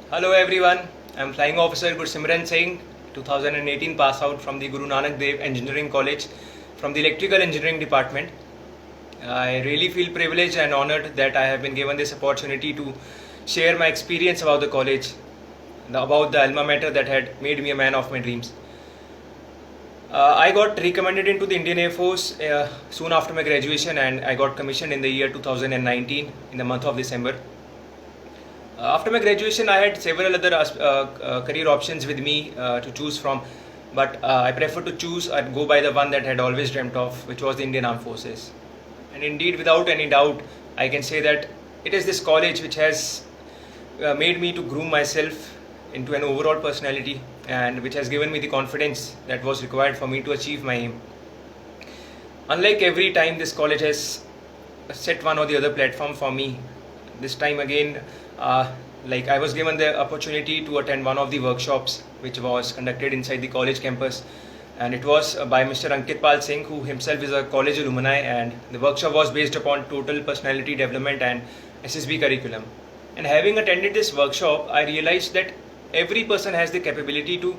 Hello everyone, I'm Flying Officer Gursimran Singh, 2018 pass out from the Guru Nanak Dev Engineering College from the Electrical Engineering Department. I really feel privileged and honored that I have been given this opportunity to share my experience about the college, about the alma mater that had made me a man of my dreams. I got recommended into the Indian Air Force soon after my graduation, and I got commissioned in the year 2019 in the month of December. After my graduation, I had several other career options with me to choose from, but I preferred to choose and go by the one that I had always dreamt of, which was the Indian Armed Forces. And indeed, without any doubt, I can say that it is this college which has made me to groom myself into an overall personality, and which has given me the confidence that was required for me to achieve my aim. Unlike every time, this college has set one or the other platform for me. This time again, I was given the opportunity to attend one of the workshops which was conducted inside the college campus, and it was by Mr. Ankit Pal Singh, who himself is a college alumni, and the workshop was based upon total personality development and SSB curriculum. And having attended this workshop, I realized that every person has the capability to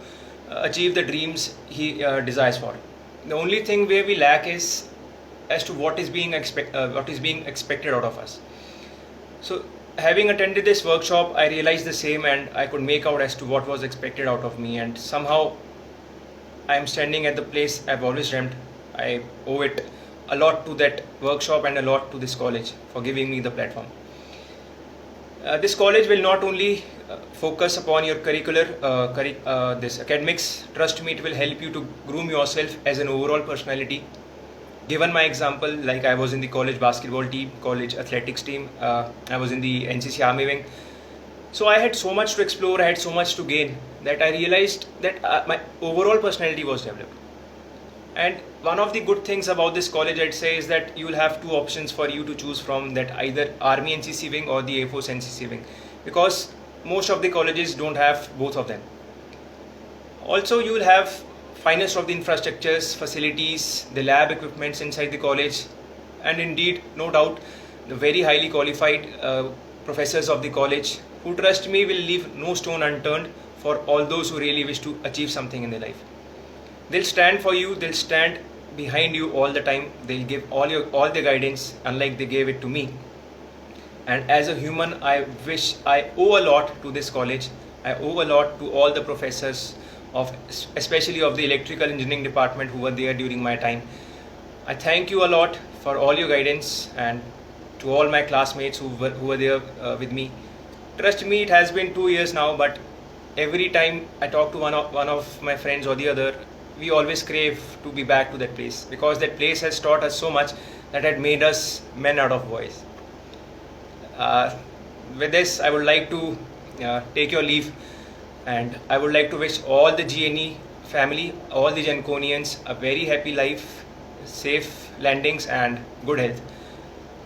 achieve the dreams he desires for. The only thing where we lack is as to what is being expected out of us. So, having attended this workshop, I realized the same, and I could make out as to what was expected out of me, and somehow I am standing at the place I've always dreamt. I owe it a lot to that workshop and a lot to this college for giving me the platform. This college will not only focus upon your this academics. Trust me, it will help you to groom yourself as an overall personality. Given my example, like I was in the college basketball team, college athletics team, I was in the NCC Army wing. So I had so much to explore, I had so much to gain, that I realized that my overall personality was developed. And one of the good things about this college, I'd say, is that you will have two options for you to choose from, that either Army NCC wing or the Air Force NCC wing, because most of the colleges don't have both of them. Also, you will have finest of the infrastructures, facilities, the lab equipments inside the college, and indeed, no doubt, the very highly qualified professors of the college, who, trust me, will leave no stone unturned for all those who really wish to achieve something in their life. They'll stand for you, they'll stand behind you all the time, they'll give all the guidance, unlike they gave it to me. And as a human, I wish I owe a lot to this college. I owe a lot to all the professors especially of the electrical engineering department who were there during my time. I thank you a lot for all your guidance, and to all my classmates who were there with me. Trust me, it has been 2 years now, but every time I talk to one of my friends or the other, we always crave to be back to that place, because that place has taught us so much that had made us men out of boys. With this, I would like to take your leave, and I would like to wish all the GNE family, all the Genconians, a very happy life, safe landings, and good health.